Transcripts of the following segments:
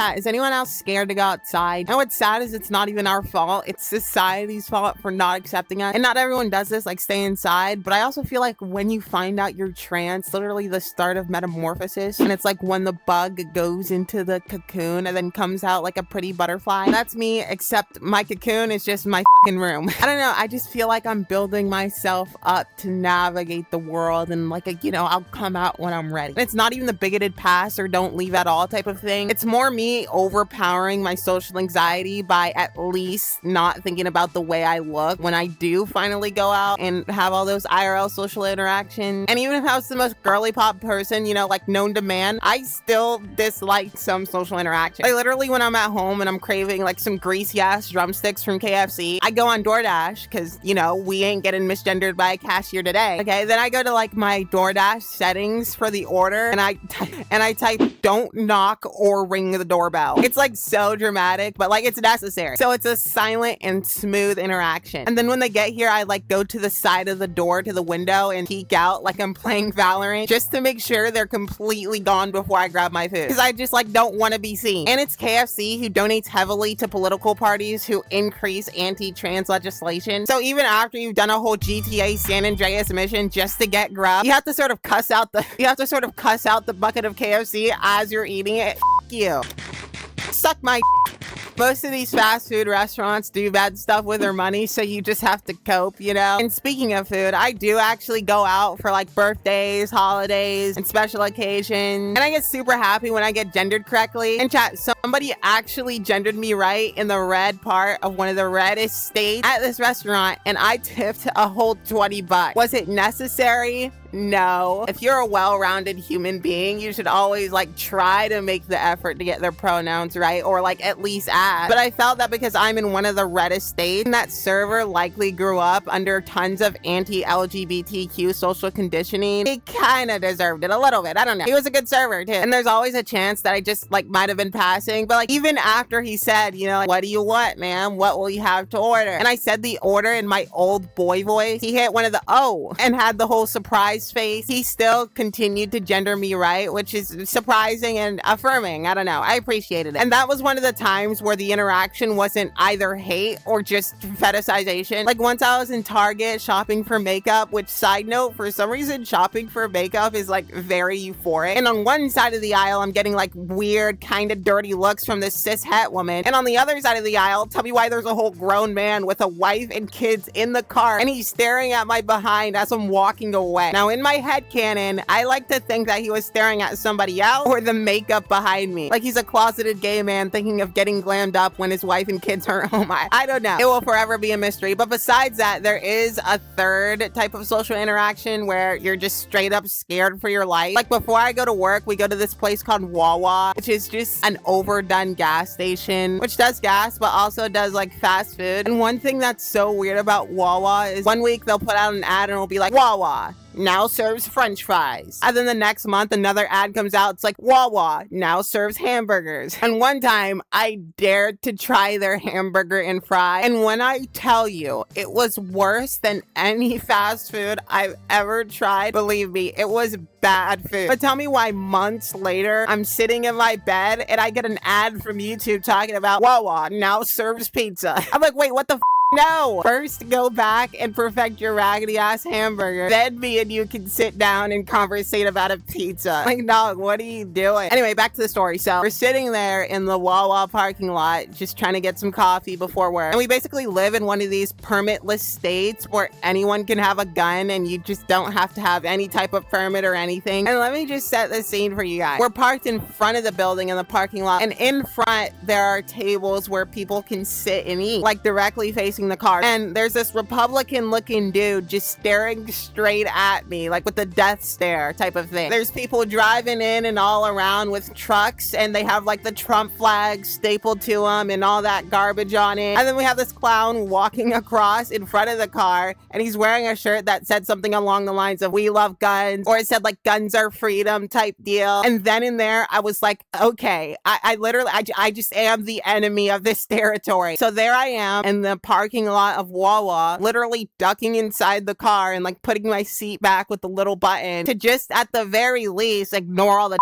Yeah, is anyone else scared to go outside? And what's sad is it's not even our fault. It's society's fault for not accepting us. And not everyone does this, like stay inside. But I also feel like when you find out you're trans, literally the start of metamorphosis. And it's like when the bug goes into the cocoon and then comes out like a pretty butterfly. That's me, except my cocoon is just my fucking room. I don't know. I just feel like I'm building myself up to navigate the world and like, I'll come out when I'm ready. It's not even the bigoted pass or don't leave at all type of thing. It's more me overpowering my social anxiety by at least not thinking about the way I look when I do finally go out and have all those IRL social interactions. And even if I was the most girly pop person, like known to man, I still dislike some social interaction. Like literally when I'm at home and I'm craving like some greasy ass drumsticks from KFC, I go on DoorDash because, we ain't getting misgendered by a cashier today. Okay, then I go to like my DoorDash settings for the order and I type don't knock or ring the doorbell. It's like so dramatic, but like it's necessary. So it's a silent and smooth interaction. And then when they get here, I like go to the side of the door to the window and peek out like I'm playing Valorant just to make sure they're completely gone before I grab my food. Because I just like don't want to be seen. And it's KFC who donates heavily to political parties who increase anti-trans legislation. So even after you've done a whole GTA San Andreas mission just to get grub, you have to sort of cuss out the bucket of KFC as you're eating it. F you. Suck my Most of these fast food restaurants do bad stuff with their money, so you just have to cope, And speaking of food, I do actually go out for like birthdays, holidays, and special occasions. And I get super happy when I get gendered correctly. And chat, somebody actually gendered me right in the red part of one of the reddest states at this restaurant, and I tipped a whole $20. Was it necessary? No. If you're a well-rounded human being, you should always like try to make the effort to get their pronouns right, or like at least ask. But I felt that because I'm in one of the reddest states, and that server likely grew up under tons of anti-LGBTQ social conditioning, he kind of deserved it a little bit. I don't know. He was a good server too. And there's always a chance that I just like might have been passing. But like even after he said, like, what do you want, ma'am? What will you have to order? And I said the order in my old boy voice. He hit one of the and had the whole surprise face. He still continued to gender me right, which is surprising and affirming. I don't know. I appreciated it. And that was one of the times where the interaction wasn't either hate or just fetishization. Like once I was in Target shopping for makeup, which side note, for some reason, shopping for makeup is like very euphoric. And on one side of the aisle, I'm getting like weird, kind of dirty looks from this cis het woman. And on the other side of the aisle, tell me why there's a whole grown man with a wife and kids in the car, and he's staring at my behind as I'm walking away. Now, in my headcanon, I like to think that he was staring at somebody else or the makeup behind me. Like he's a closeted gay man thinking of getting glammed up when his wife and kids are home. I don't know. It will forever be a mystery. But besides that, there is a third type of social interaction where you're just straight up scared for your life. Like before I go to work, we go to this place called Wawa, which is just an overdone gas station, which does gas, but also does like fast food. And one thing that's so weird about Wawa is one week they'll put out an ad and it'll be like, Wawa now serves french fries. And then the next month, another ad comes out. It's like, Wawa now serves hamburgers. And one time I dared to try their hamburger and fry. And when I tell you, it was worse than any fast food I've ever tried. Believe me, it was bad food. But tell me why months later, I'm sitting in my bed and I get an ad from YouTube talking about Wawa now serves pizza. I'm like, wait, what the No! First, go back and perfect your raggedy ass hamburger. Then me and you can sit down and conversate about a pizza. Like, dog, what are you doing? Anyway, back to the story. So, we're sitting there in the Wawa parking lot, just trying to get some coffee before work. And we basically live in one of these permitless states where anyone can have a gun and you just don't have to have any type of permit or anything. And let me just set the scene for you guys. We're parked in front of the building in the parking lot. And in front, there are tables where people can sit and eat, like directly facing the car. And there's this Republican looking dude just staring straight at me, like with the death stare type of thing. There's people driving in and all around with trucks, and they have like the Trump flag stapled to them and all that garbage on it. And then we have this clown walking across in front of the car, and he's wearing a shirt that said something along the lines of "We love guns," or it said like "guns are freedom" type deal. And then in there, I was like, okay, I literally just am the enemy of this territory. So there I am in the parking lot of Wawa, literally ducking inside the car and like putting my seat back with the little button to just at the very least ignore all the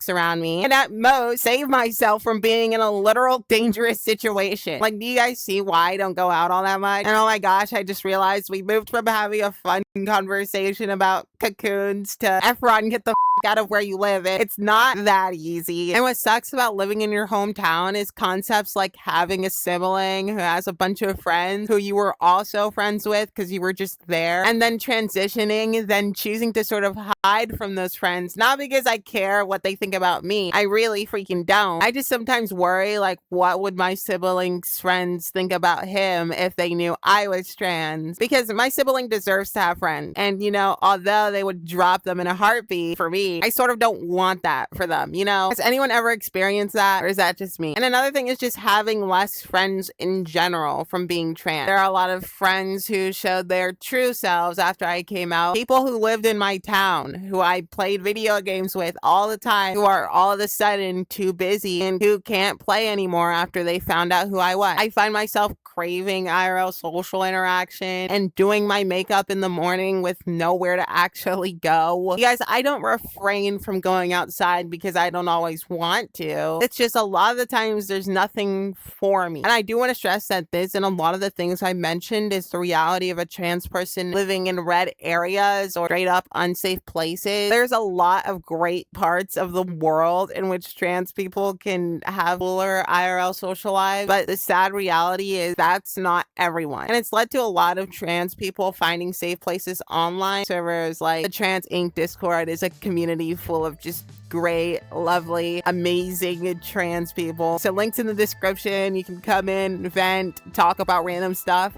around me, and at most save myself from being in a literal dangerous situation. Like, do you guys see why I don't go out all that much? And oh my gosh, I just realized we moved from having a fun conversation about cocoons to Efron, get the out of where you live. It's not that easy. And what sucks about living in your hometown is concepts like having a sibling who has a bunch of friends who you were also friends with because you were just there, and then transitioning, then choosing to sort of hide from those friends. Not because I care what they think about me. I really freaking don't. I just sometimes worry, like, what would my siblings' friends think about him if they knew I was trans? Because my sibling deserves to have friends. And, you know, although they would drop them in a heartbeat for me, I sort of don't want that for them, you know? Has anyone ever experienced that, or is that just me? And another thing is just having less friends in general from being trans. There are a lot of friends who showed their true selves after I came out. People who lived in my town, who I played video games with all the time, who are all of a sudden too busy and who can't play anymore after they found out who I was. I find myself craving IRL social interaction and doing my makeup in the morning with nowhere to actually go. You guys, I don't refrain from going outside because I don't always want to. It's just a lot of the times there's nothing for me. And I do want to stress that this and a lot of the things I mentioned is the reality of a trans person living in red areas or straight up unsafe places. There's a lot of great parts of the world in which trans people can have fuller IRL social lives, but the sad reality is that's not everyone. And it's led to a lot of trans people finding safe places online. Servers like the Trans Inc. Discord is a community full of just great, lovely, amazing trans people. So links in the description. You can come in, vent, talk about random stuff,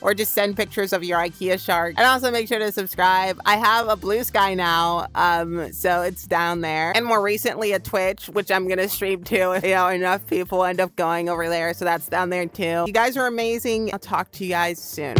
or just send pictures of your IKEA shark. And also make sure to subscribe. I have a Blue Sky now, so it's down there. And more recently a Twitch, which I'm gonna stream to. You know, enough people end up going over there, so that's down there too. You guys are amazing. I'll talk to you guys soon.